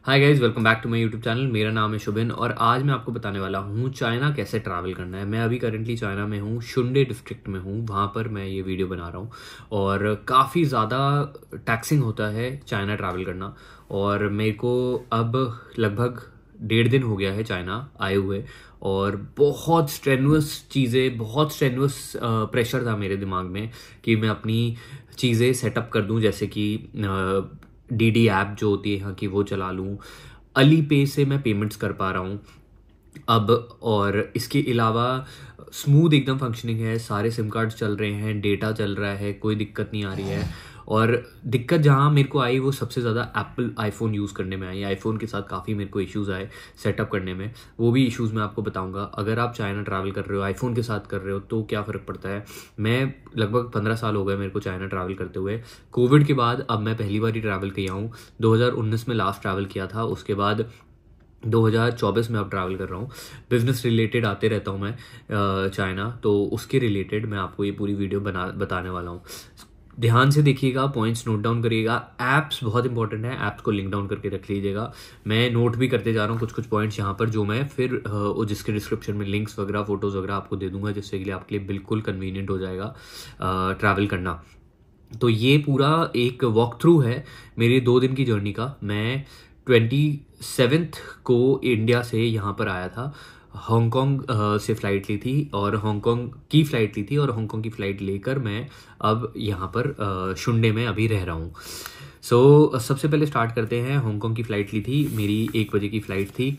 Hi guys, welcome back to my YouTube channel. मेरा नाम है शुभिन और आज मैं आपको बताने वाला हूँ चाइना कैसे ट्रैवल करना है। मैं अभी करेंटली चाइना में हूँ, शुंडे डिस्ट्रिक्ट में हूँ। वहाँ पर मैं ये वीडियो बना रहा हूँ और काफ़ी ज़्यादा टैक्सिंग होता है चाइना ट्रैवल करना। और मेरे को अब लगभग 1.5 दिन हो गया है चाइना आए हुए और बहुत स्ट्रेनुअस चीज़ें, बहुत स्ट्रेनुअस प्रेशर था मेरे दिमाग में कि मैं अपनी चीज़ें सेटअप कर दूं, जैसे कि डीडी ऐप जो होती है यहाँ की वो चला लूँ। अली पे से मैं पेमेंट्स कर पा रहा हूँ अब, और इसके अलावा स्मूथ एकदम फंक्शनिंग है, सारे सिम कार्ड्स चल रहे हैं, डेटा चल रहा है, कोई दिक्कत नहीं आ रही है। और दिक्कत जहाँ मेरे को आई वो सबसे ज़्यादा एप्पल आईफोन यूज़ करने में आई। आईफोन के साथ काफ़ी मेरे को इश्यूज़ आए सेटअप करने में, वो भी इश्यूज़ मैं आपको बताऊंगा। अगर आप चाइना ट्रैवल कर रहे हो आईफोन के साथ कर रहे हो तो क्या फ़र्क पड़ता है। मैं लगभग 15 साल हो गए मेरे को चाइना ट्रैवल करते हुए। कोविड के बाद अब मैं पहली बार ही ट्रैवल किया हूँ। 2019 में लास्ट ट्रैवल किया था, उसके बाद 2024 में अब ट्रैवल कर रहा हूँ। बिजनेस रिलेटेड आते रहता हूँ मैं चाइना, तो उसके रिलेटेड मैं आपको ये पूरी वीडियो बताने वाला हूँ। ध्यान से देखिएगा, पॉइंट्स नोट डाउन करिएगा। ऐप्स बहुत इंपॉर्टेंट है, ऐप्स को लिंक डाउन करके रख लीजिएगा। मैं नोट भी करते जा रहा हूँ कुछ पॉइंट्स यहाँ पर, जो मैं फिर जिसके डिस्क्रिप्शन में लिंक्स वगैरह, फोटोज़ वगैरह आपको दे दूंगा, जिससे के लिए आपके लिए बिल्कुल कन्वीनियंट हो जाएगा ट्रैवल करना। तो ये पूरा एक वॉक थ्रू है मेरी 2 दिन की जर्नी का। मैं 27th को इंडिया से यहाँ पर आया था। हांगकांग से फ़्लाइट ली थी और हांगकांग की फ़्लाइट ली थी और हांगकांग की फ़्लाइट लेकर मैं अब यहाँ पर शुंडे में अभी रह रहा हूँ। सबसे पहले स्टार्ट करते हैं। हांगकांग की फ़्लाइट ली थी, मेरी 1 बजे की फ़्लाइट थी।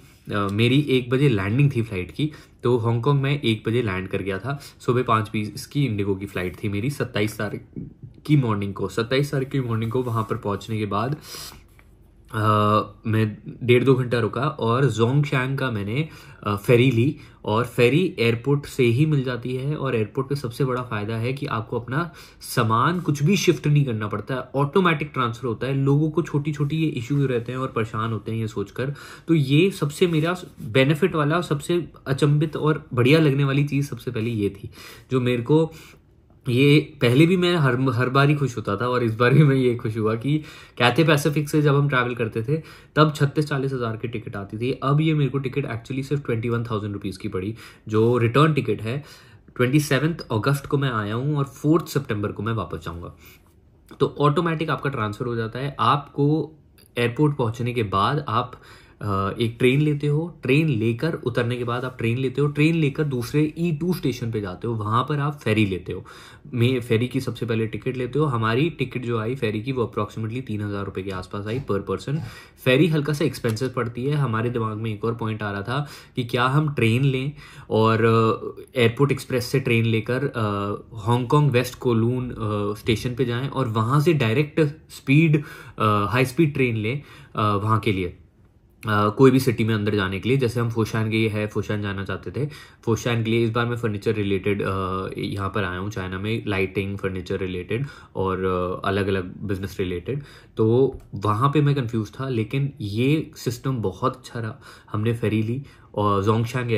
मेरी 1 बजे लैंडिंग थी फ़्लाइट की, तो हांगकांग में 1 बजे लैंड कर गया था। सुबह 5:20 की इंडिगो की फ़्लाइट थी मेरी। 27 तारीख की मॉर्निंग को वहाँ पर पहुँचने के बाद मैं 1.5-2 घंटा रुका और जोंगशैंग का मैंने फेरी ली। और फेरी एयरपोर्ट से ही मिल जाती है, और एयरपोर्ट पे सबसे बड़ा फ़ायदा है कि आपको अपना सामान कुछ भी शिफ्ट नहीं करना पड़ता है, ऑटोमेटिक ट्रांसफ़र होता है। लोगों को छोटी छोटी ये इश्यू रहते हैं और परेशान होते हैं ये सोचकर। तो ये सबसे मेरा बेनिफिट वाला, सबसे अचंभित और बढ़िया लगने वाली चीज़ सबसे पहले ये थी, जो मेरे को ये पहले भी मैं हर बार ही खुश होता था और इस बार भी मैं ये खुश हुआ कि कैथे पैसिफिक से जब हम ट्रैवल करते थे तब 36-40 हज़ार की टिकट आती थी। अब ये मेरे को टिकट एक्चुअली सिर्फ 21,000 रुपीज़ की पड़ी, जो रिटर्न टिकट है। 27 अगस्त को मैं आया हूँ और 4 सितंबर को मैं वापस जाऊँगा। तो ऑटोमेटिक आपका ट्रांसफ़र हो जाता है। आपको एयरपोर्ट पहुँचने के बाद आप एक ट्रेन लेते हो, ट्रेन लेकर उतरने के बाद आप ट्रेन लेते हो, ट्रेन लेकर दूसरे E2 स्टेशन पे जाते हो, वहाँ पर आप फेरी लेते हो। मैं फेरी की सबसे पहले टिकट लेते हो। हमारी टिकट जो आई फेरी की वो अप्रॉक्सीमेटली 3,000 रुपये के आसपास आई पर पर्सन। फेरी हल्का सा एक्सपेंसिव पड़ती है। हमारे दिमाग में एक और पॉइंट आ रहा था कि क्या हम ट्रेन लें और एयरपोर्ट एक्सप्रेस से ट्रेन लेकर हांगकांग वेस्ट कोलून स्टेशन पे जाएं और वहाँ से डायरेक्ट हाई स्पीड ट्रेन लें वहाँ के लिए, कोई भी सिटी में अंदर जाने के लिए। जैसे हम फोशान फोशान जाना चाहते थे, फोशान के लिए इस बार मैं फर्नीचर रिलेटेड यहाँ पर आया हूँ चाइना में, लाइटिंग, फर्नीचर रिलेटेड और अलग अलग बिजनेस रिलेटेड। तो वहाँ पे मैं कंफ्यूज था, लेकिन ये सिस्टम बहुत अच्छा रहा। हमने फेरी ली और जोंगशैंग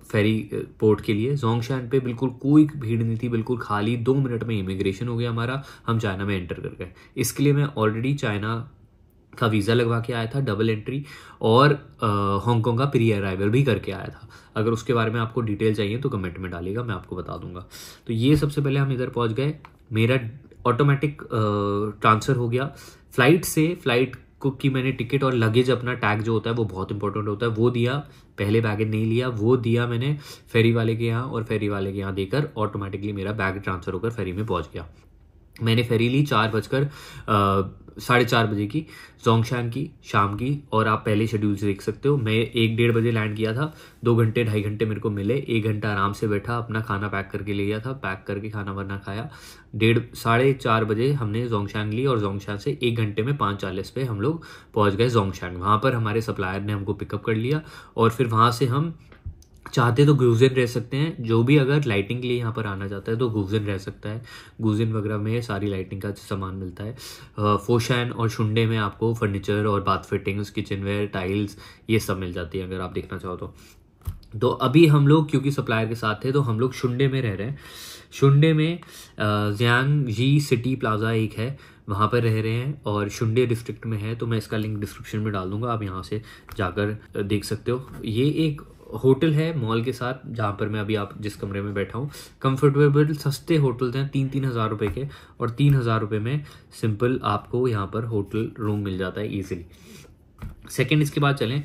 फेरी पोर्ट के लिए। जोंगशैंग पे बिल्कुल कोई भीड़ नहीं थी, बिल्कुल खाली। 2 मिनट में इमिग्रेशन हो गया हमारा, हम चाइना में एंटर कर गए। इसके लिए मैं ऑलरेडी चाइना का वीज़ा लगवा के आया था, डबल एंट्री, और हांगकांग का प्री अराइवल भी करके आया था। अगर उसके बारे में आपको डिटेल चाहिए तो कमेंट में डालिएगा, मैं आपको बता दूंगा। तो ये सबसे पहले हम इधर पहुंच गए। मेरा ऑटोमेटिक ट्रांसफ़र हो गया फ्लाइट को की मैंने टिकट और लगेज, अपना टैग जो होता है वो बहुत इंपॉर्टेंट होता है, वो दिया। पहले बैगेज नहीं लिया, वो दिया मैंने फेरी वाले के यहाँ, और फेरी वाले के यहाँ देकर ऑटोमेटिकली मेरा बैग ट्रांसफ़र होकर फेरी में पहुँच गया। मैंने फेरी ली 4:30 बजे की, जोंगशैंग की, शाम की। और आप पहले शेड्यूल से देख सकते हो, मैं 1-1:30 बजे लैंड किया था। 2 घंटे 2.5 घंटे मेरे को मिले। 1 घंटा आराम से बैठा, अपना खाना पैक करके ले गया था, पैक करके खाना वाना खाया। 4:30 बजे हमने जोंगशैंग ली और जोंगशैंग से 1 घंटे में 5:40 पे हम लोग पहुँच गए जोंगशैंग। वहाँ पर हमारे सप्लायर ने हमको पिकअप कर लिया और फिर वहाँ से हम चाहते तो गुजिन रह सकते हैं। जो भी अगर लाइटिंग के लिए यहाँ पर आना चाहता है तो गुजिन रह सकता है। गुजिन वगैरह में सारी लाइटिंग का सामान मिलता है। फोशान और शुंडे में आपको फर्नीचर और बाथ फिटिंग्स, किचनवेयर, टाइल्स, ये सब मिल जाती है अगर आप देखना चाहो तो अभी हम लोग क्योंकि सप्लायर के साथ थे तो हम लोग शुंडे में रह रहे हैं। शुंडे में जियांग जी सिटी प्लाजा एक है, वहाँ पर रह रहे हैं और शुंडे डिस्ट्रिक्ट में है, तो मैं इसका लिंक डिस्क्रिप्शन में डाल दूंगा, आप यहाँ से जाकर देख सकते हो। ये एक होटल है मॉल के साथ, जहाँ पर मैं अभी आप जिस कमरे में बैठा हूँ। कंफर्टेबल सस्ते होटल्स हैं, 3,000 रुपये के, और 3,000 रुपये में सिंपल आपको यहाँ पर होटल रूम मिल जाता है ईजिली। सेकेंड, इसके बाद चलें,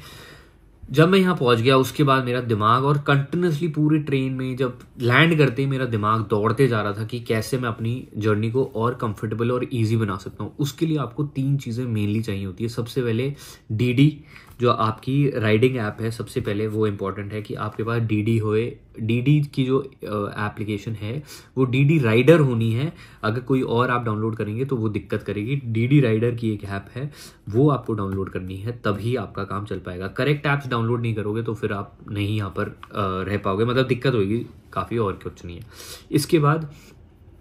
जब मैं यहाँ पहुँच गया उसके बाद मेरा दिमाग, और कंटिन्यूसली पूरी ट्रेन में जब लैंड करते ही मेरा दिमाग दौड़ते जा रहा था कि कैसे मैं अपनी जर्नी को और कंफर्टेबल और इजी बना सकता हूँ। उसके लिए आपको 3 चीज़ें मेनली चाहिए होती है। सबसे पहले डीडी, जो आपकी राइडिंग ऐप है, सबसे पहले वो इम्पॉर्टेंट है कि आपके पास डीडी होए। डीडी की जो एप्लीकेशन है वो डीडी राइडर होनी है। अगर कोई और आप डाउनलोड करेंगे तो वो दिक्कत करेगी। डीडी राइडर की एक ऐप है, वो आपको डाउनलोड करनी है, तभी आपका काम चल पाएगा। करेक्ट ऐप्स डाउनलोड नहीं करोगे तो फिर आप नहीं यहाँ पर रह पाओगे, मतलब दिक्कत होगी काफ़ी, और कुछ नहीं है। इसके बाद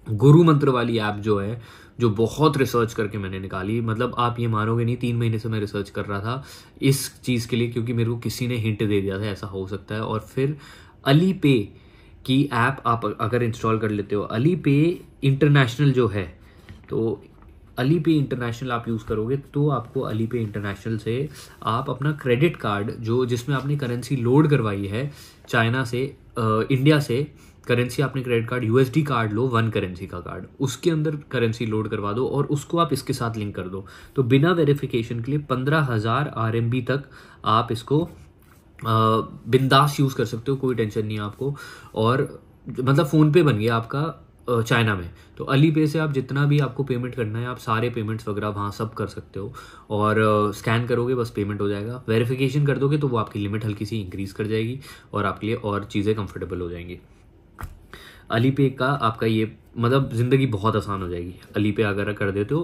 गुरु मंत्र वाली ऐप जो है, जो बहुत रिसर्च करके मैंने निकाली, मतलब आप ये मानोगे नहीं, 3 महीने से मैं रिसर्च कर रहा था इस चीज़ के लिए, क्योंकि मेरे को किसी ने हिंट दे दिया था ऐसा हो सकता है। और फिर अली पे की ऐप आप अगर इंस्टॉल कर लेते हो, अली पे इंटरनेशनल जो है, तो अली पे इंटरनेशनल आप यूज़ करोगे तो आपको अली पे इंटरनेशनल से आप अपना क्रेडिट कार्ड जो जिसमें आपने करेंसी लोड करवाई है चाइना से, इंडिया से करेंसी, आपने क्रेडिट कार्ड यूएसडी कार्ड लो, 1 करेंसी का कार्ड, उसके अंदर करेंसी लोड करवा दो और उसको आप इसके साथ लिंक कर दो। तो बिना वेरिफिकेशन के लिए 15,000 RMB तक आप इसको बिंदास यूज़ कर सकते हो, कोई टेंशन नहीं है आपको। और मतलब फ़ोन पे बन गया आपका चाइना में। तो अली पे से आप जितना भी आपको पेमेंट करना है, आप सारे पेमेंट्स वगैरह वहाँ सब कर सकते हो, और स्कैन करोगे बस पेमेंट हो जाएगा। वेरिफिकेशन कर दोगे तो वो आपकी लिमिट हल्की सी इंक्रीज़ कर जाएगी और आपके लिए और चीज़ें कंफर्टेबल हो जाएंगी। अली पे का आपका ये मतलब ज़िंदगी बहुत आसान हो जाएगी अली पे अगर कर देते हो।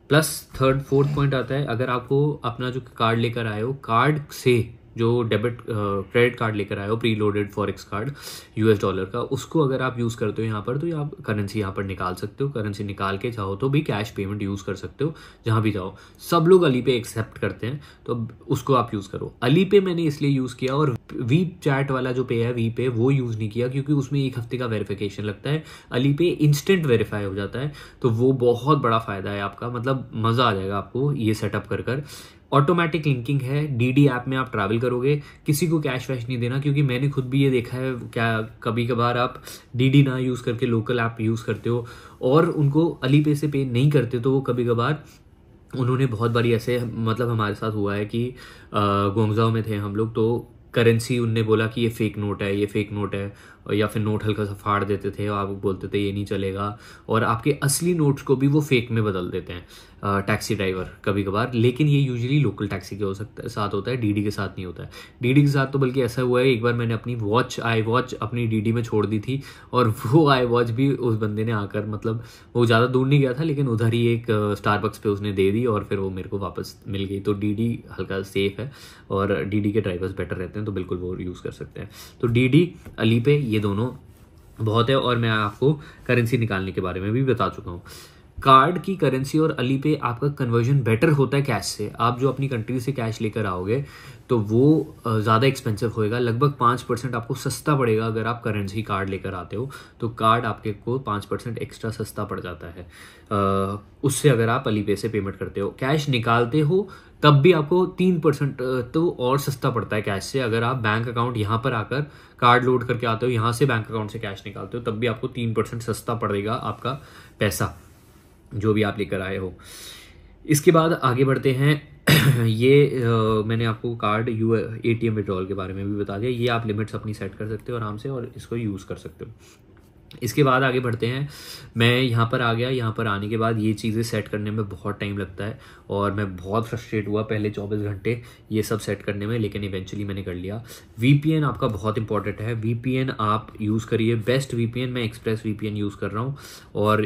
प्लस थर्ड फोर्थ पॉइंट आता है, अगर आपको अपना जो कार्ड लेकर आए हो, कार्ड से जो डेबिट क्रेडिट कार्ड लेकर आए हो, pre loaded forex card $US का, उसको अगर आप यूज़ करते हो यहाँ पर, तो आप करेंसी यहाँ पर निकाल सकते हो। करेंसी निकाल के चाहो तो भी कैश पेमेंट यूज़ कर सकते हो जहाँ भी जाओ। सब लोग अली पे एक्सेप्ट करते हैं, तो उसको आप यूज़ करो। अली पे मैंने इसलिए यूज़ किया, और वी चैट वाला जो पे है वी पे, वो यूज़ नहीं किया क्योंकि उसमें 1 हफ्ते का वेरिफिकेशन लगता है। अली पे इंस्टेंट वेरीफाई हो जाता है, तो वो बहुत बड़ा फ़ायदा है आपका, मतलब मज़ा आ जाएगा आपको ये सेटअप कर। ऑटोमेटिक लिंकिंग है, डीडी ऐप में आप ट्रैवल करोगे, किसी को कैश वैश नहीं देना, क्योंकि मैंने खुद भी ये देखा है, क्या कभी कभार आप डीडी ना यूज़ करके लोकल ऐप यूज़ करते हो और उनको अली पे से पे नहीं करते, तो वो कभी कभार उन्होंने बहुत बारी ऐसे, मतलब हमारे साथ हुआ है कि गोंगजाओ में थे हम लोग, तो करेंसी उनने बोला कि ये फेक नोट है, ये फेक नोट है, या फिर नोट हल्का सा फाड़ देते थे और आप बोलते थे ये नहीं चलेगा, और आपके असली नोट्स को भी वो फेक में बदल देते हैं टैक्सी ड्राइवर कभी कभार। लेकिन ये यूजुअली लोकल टैक्सी के साथ होता है, डीडी के साथ नहीं होता है। डीडी के साथ तो बल्कि ऐसा हुआ है, एक बार मैंने अपनी आई वॉच अपनी डीडी में छोड़ दी थी, और वो आई वॉच भी उस बंदे ने आकर, मतलब वो ज़्यादा दूर नहीं गया था, लेकिन उधर ही एक स्टारबक्स पे उसने दे दी और फिर वो मेरे को वापस मिल गई। तो डीडी हल्का सेफ है और डीडी के ड्राइवर्स बेटर रहते हैं, तो बिल्कुल वो यूज़ कर सकते हैं। तो डीडी, अली पे, ये दोनों बहुत है। और मैं आपको करेंसी निकालने के बारे में भी बता चुका हूँ। कार्ड की करेंसी और अली पे आपका कन्वर्जन बेटर होता है कैश से। आप जो अपनी कंट्री से कैश लेकर आओगे तो वो ज़्यादा एक्सपेंसिव होएगा, लगभग 5% आपको सस्ता पड़ेगा। अगर आप करेंसी कार्ड लेकर आते हो तो कार्ड आपके को 5% एक्स्ट्रा सस्ता पड़ जाता है उससे, अगर आप अली पे से पेमेंट करते हो। कैश निकालते हो तब भी आपको 3% तो और सस्ता पड़ता है कैश से। अगर आप बैंक अकाउंट यहाँ पर आकर कार्ड लोड करके आते हो, यहाँ से बैंक अकाउंट से कैश निकालते हो, तब भी आपको 3% सस्ता पड़ेगा आपका पैसा जो भी आप लेकर आए हो। इसके बाद आगे बढ़ते हैं। ये मैंने आपको कार्ड ATM विड्रॉल के बारे में भी बता दिया। ये आप लिमिट्स अपनी सेट कर सकते हो आराम से और इसको यूज़ कर सकते हो। इसके बाद आगे बढ़ते हैं। मैं यहाँ पर आ गया। यहाँ पर आने के बाद ये चीज़ें सेट करने में बहुत टाइम लगता है और मैं बहुत फ्रस्ट्रेट हुआ पहले 24 घंटे ये सब सेट करने में, लेकिन इवेंचुअली मैंने कर लिया। VPN आपका बहुत इंपॉर्टेंट है। VPN आप यूज़ करिए। बेस्ट VPN मैं एक्सप्रेस VPN यूज़ कर रहा हूँ और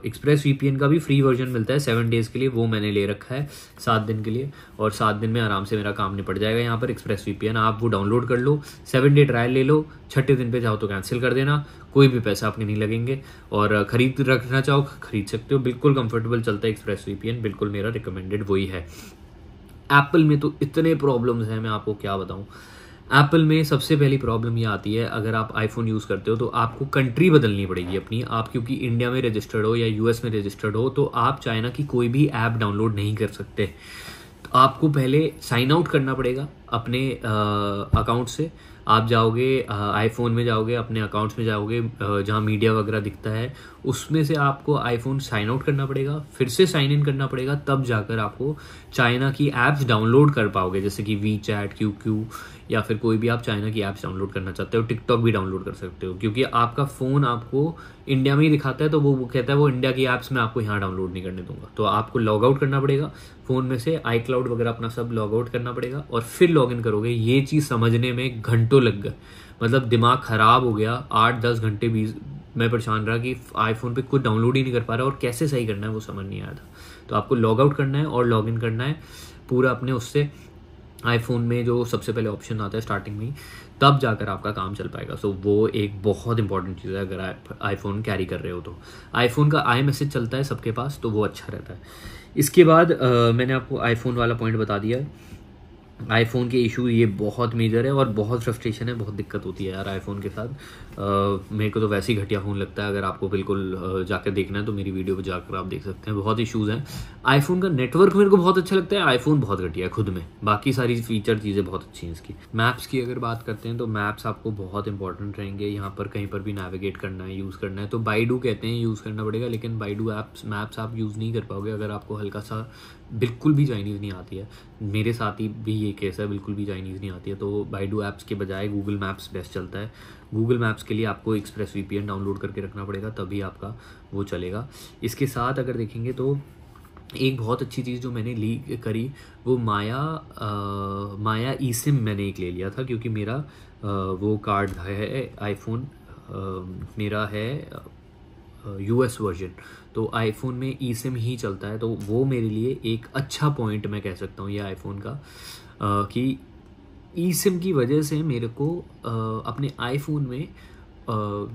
एक्सप्रेस VPN का भी फ्री वर्जन मिलता है 7 डेज़ के लिए, वो मैंने ले रखा है 7 दिन के लिए, और 7 दिन में आराम से मेरा काम निपट जाएगा। यहाँ पर एक्सप्रेस VPN आप वो डाउनलोड कर लो, 7 डे ट्रायल ले लो, 6ठे दिन पे चाहो तो कैंसिल कर देना, कोई भी पैसा आपके नहीं लगेंगे। और खरीद रखना चाहो खरीद सकते हो, बिल्कुल कंफर्टेबल चलता है एक्सप्रेस VPN, बिल्कुल मेरा रिकमेंडेड वही है। एप्पल में तो इतने प्रॉब्लम्स हैं, मैं आपको क्या बताऊं। एप्पल में सबसे पहली प्रॉब्लम ये आती है, अगर आप आईफोन यूज़ करते हो तो आपको कंट्री बदलनी पड़ेगी अपनी। आप क्योंकि इंडिया में रजिस्टर्ड हो या यूएस में रजिस्टर्ड हो, तो आप चाइना की कोई भी ऐप डाउनलोड नहीं कर सकते। तो आपको पहले साइन आउट करना पड़ेगा अपने अकाउंट से। आप जाओगे आईफोन में, जाओगे अपने अकाउंट्स में, जाओगे जहाँ मीडिया वगैरह दिखता है उसमें से आपको आईफोन साइन आउट करना पड़ेगा, फिर से साइन इन करना पड़ेगा, तब जाकर आपको चाइना की ऐप्स डाउनलोड कर पाओगे, जैसे कि वी चैट, क्यू या फिर कोई भी आप चाइना की ऐप्स डाउनलोड करना चाहते हो। टिकटॉक भी डाउनलोड कर सकते हो, क्योंकि आपका फ़ोन आपको इंडिया में ही दिखाता है, तो वो कहता है वो इंडिया की ऐप्स मैं आपको यहाँ डाउनलोड नहीं करने दूंगा। तो आपको लॉग आउट करना पड़ेगा फ़ोन में से, iCloud वगैरह अपना सब लॉग आउट करना पड़ेगा और फिर लॉग इन करोगे। ये चीज़ समझने में घंटों लग गए, मतलब दिमाग ख़राब हो गया। 8-10 घंटे मैं परेशान रहा कि आईफोन पे कुछ डाउनलोड ही नहीं कर पा रहा और कैसे सही करना है वो समझ नहीं आया था। तो आपको लॉग आउट करना है और लॉग इन करना है पूरा अपने उससे, आईफोन में जो सबसे पहले ऑप्शन आता है स्टार्टिंग में, तब जाकर आपका काम चल पाएगा। सो वो एक बहुत इंपॉर्टेंट चीज़ है अगर आप आईफोन कैरी कर रहे हो तो। आईफोन का आई मैसेज चलता है सबके पास, तो वो अच्छा रहता है। इसके बाद मैंने आपको आईफोन वाला पॉइंट बता दिया है। आईफोन के इशू ये बहुत मेजर है और बहुत फ्रस्ट्रेशन है, बहुत दिक्कत होती है यार आईफोन के साथ। मेरे को तो वैसे ही घटिया फ़ोन लगता है। अगर आपको बिल्कुल जाकर देखना है तो मेरी वीडियो पे जाकर आप देख सकते हैं, बहुत इश्यूज़ हैं। आईफोन का नेटवर्क मेरे को बहुत अच्छा लगता है, आईफोन बहुत घटिया है खुद में, बाकी सारी फीचर चीज़ें बहुत अच्छी हैं इसकी। मैप्स की अगर बात करते हैं तो मैप्स आपको बहुत इंपॉर्टेंट रहेंगे। यहाँ पर कहीं पर भी नेविगेट करना है, यूज़ करना है तो बाइडू कहते हैं यूज़ करना पड़ेगा, लेकिन बाइडू मैप्स आप यूज़ नहीं कर पाओगे अगर आपको हल्का सा बिल्कुल भी चाइनीज़ नहीं आती है। मेरे साथ ही भी ये केस है, बिल्कुल भी चाइनीज़ नहीं आती है, तो बाइडू ऐप्स के बजाय गूगल मैप्स बेस्ट चलता है। गूगल मैप्स के लिए आपको एक्सप्रेस वीपीएन डाउनलोड करके रखना पड़ेगा, तभी आपका वो चलेगा। इसके साथ अगर देखेंगे तो एक बहुत अच्छी चीज़ जो मैंने ली करी वो माया ई सिम मैंने एक ले लिया था, क्योंकि मेरा वो कार्ड है आईफोन, मेरा है यूएस वर्जन, तो आईफोन में ई सिम ही चलता है। तो वो मेरे लिए एक अच्छा पॉइंट मैं कह सकता हूँ ये आईफोन का, कि ई सिम की वजह से मेरे को अपने आईफोन में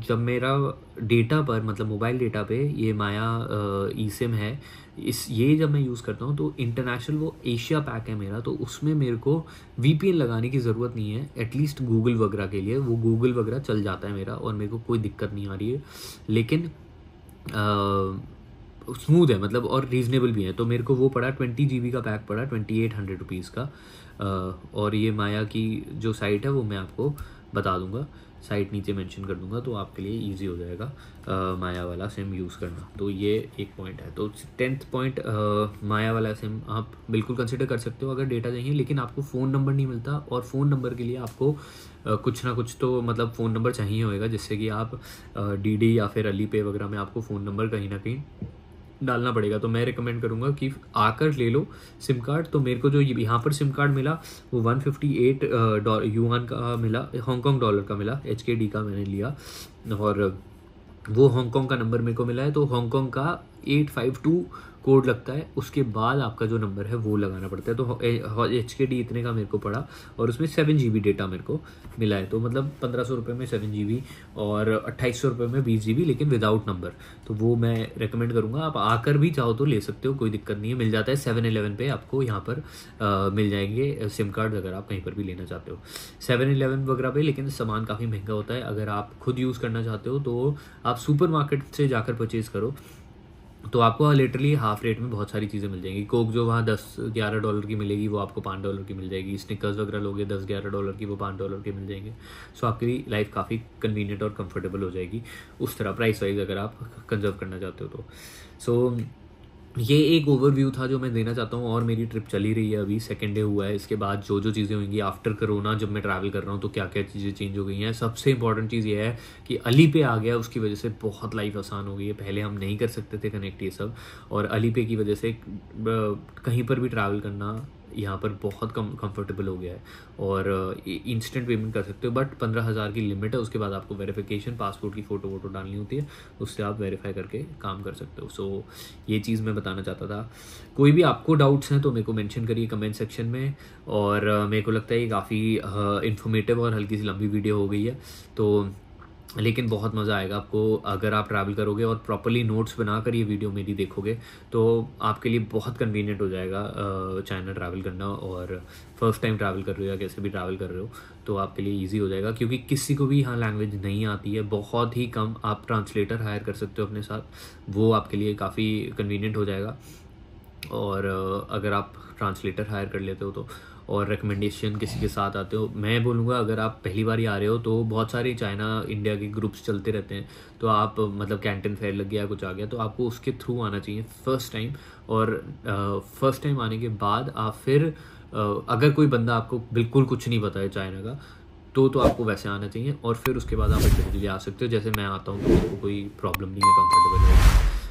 जब मेरा डेटा पर, मतलब मोबाइल डेटा पे ये माया ई सिम है, ये जब मैं यूज़ करता हूँ तो इंटरनेशनल वो एशिया पैक है मेरा, तो उसमें मेरे को वीपीएन लगाने की ज़रूरत नहीं है। एटलीस्ट गूगल वगैरह के लिए वो गूगल वगैरह चल जाता है मेरा और मेरे को कोई दिक्कत नहीं आ रही है, लेकिन स्मूथ है मतलब, और रीज़नेबल भी है। तो मेरे को वो पड़ा 20 GB का पैक पड़ा 2800 रुपीज़ का। और ये माया की जो साइट है वो मैं आपको बता दूंगा, साइट नीचे मेंशन कर दूंगा, तो आपके लिए इजी हो जाएगा माया वाला सिम यूज़ करना। तो ये एक पॉइंट है। तो 10th पॉइंट, माया वाला सिम आप बिल्कुल कंसिडर कर सकते हो अगर डेटा चाहिए, लेकिन आपको फ़ोन नंबर नहीं मिलता, और फ़ोन नंबर के लिए आपको कुछ ना कुछ तो मतलब फ़ोन नंबर चाहिए होगा, जिससे कि आप डीडी या फिर अली पे वगैरह में आपको फ़ोन नंबर कहीं ना कहीं डालना पड़ेगा। तो मैं रिकमेंड करूँगा कि आकर ले लो सिम कार्ड। तो मेरे को जो यहाँ पर सिम कार्ड मिला वो 158 युआन का मिला, हांगकांग डॉलर का मिला, HKD का मैंने लिया, और वो हांगकांग का नंबर मेरे को मिला है। तो हांगकांग का 852 कोड लगता है, उसके बाद आपका जो नंबर है वो लगाना पड़ता है। तो HKD इतने का मेरे को पड़ा, और उसमें 7 GB डेटा मेरे को मिला है। तो मतलब 1500 रुपये में 7 GB और 2800 रुपये में 20 GB, लेकिन विदाउट नंबर। तो वो मैं रेकमेंड करूँगा, आप आकर भी चाहो तो ले सकते हो, कोई दिक्कत नहीं है। मिल जाता है 7-11 पे, आपको यहाँ पर मिल जाएंगे सिम कार्ड अगर आप कहीं पर भी लेना चाहते हो 7-11 वगैरह पे। लेकिन सामान काफ़ी महंगा होता है। अगर आप खुद यूज़ करना चाहते हो तो आप सुपर मार्केट से जाकर परचेज़ करो, तो आपको लिटरली हाफ रेट में बहुत सारी चीज़ें मिल जाएंगी। कोक जो वहाँ $10-11 की मिलेगी वो आपको $5 की मिल जाएगी। स्निकर्स वगैरह लोगे $10-11 की, वो $5 के मिल जाएंगे। सो आपकी लाइफ काफ़ी कन्वीनियंट और कंफर्टेबल हो जाएगी उस तरह, प्राइस वाइज अगर आप कंजर्व करना चाहते हो तो। सो ये एक ओवरव्यू था जो मैं देना चाहता हूँ। और मेरी ट्रिप चली रही है, अभी 2nd डे हुआ है। इसके बाद जो जो चीज़ें होंगी आफ्टर कोरोना, जब मैं ट्रैवल कर रहा हूँ तो क्या क्या चीज़ें चेंज हो गई हैं। सबसे इंपॉर्टेंट चीज़ ये है कि अली पे आ गया, उसकी वजह से बहुत लाइफ आसान हो गई है। पहले हम नहीं कर सकते थे कनेक्ट ये सब, और अली पे की वजह से कहीं पर भी ट्रैवल करना यहाँ पर बहुत कंफर्टेबल हो गया है, और इंस्टेंट पेमेंट कर सकते हो। बट 15,000 की लिमिट है, उसके बाद आपको वेरिफिकेशन, पासपोर्ट की फ़ोटो वोटो डालनी होती है, उससे आप वेरीफाई करके काम कर सकते हो। सो ये चीज़ मैं बताना चाहता था। कोई भी आपको डाउट्स हैं तो मेरे को मेंशन करिए कमेंट सेक्शन में। और मेरे को लगता है ये काफ़ी इन्फॉर्मेटिव और हल्की सी लंबी वीडियो हो गई है, तो लेकिन बहुत मज़ा आएगा आपको अगर आप ट्रैवल करोगे और प्रॉपर्ली नोट्स बनाकर ये वीडियो मेरी देखोगे, तो आपके लिए बहुत कन्वीनियंट हो जाएगा चाइना ट्रैवल करना। और फर्स्ट टाइम ट्रैवल कर रहे हो या कैसे भी ट्रैवल कर रहे हो तो आपके लिए इजी हो जाएगा, क्योंकि किसी को भी यहाँ लैंग्वेज नहीं आती है, बहुत ही कम। आप ट्रांसलेटर हायर कर सकते हो अपने साथ, वो आपके लिए काफ़ी कन्वीनियंट हो जाएगा। और अगर आप ट्रांसलेटर हायर कर लेते हो तो, और रिकमेंडेशन किसी के साथ आते हो, मैं बोलूँगा अगर आप पहली बार ही आ रहे हो तो बहुत सारे चाइना इंडिया के ग्रुप्स चलते रहते हैं, तो आप मतलब कैंटन फेयर लग गया कुछ आ गया तो आपको उसके थ्रू आना चाहिए फर्स्ट टाइम। और फर्स्ट टाइम आने के बाद आप फिर अगर कोई बंदा आपको बिल्कुल कुछ नहीं पता है चाइना का, तो आपको वैसे आना चाहिए, और फिर उसके बाद आप इंडिविजुअली आ सकते हो, जैसे मैं आता हूँ तो मेरे को कोई प्रॉब्लम नहीं है, कंफर्टेबल है।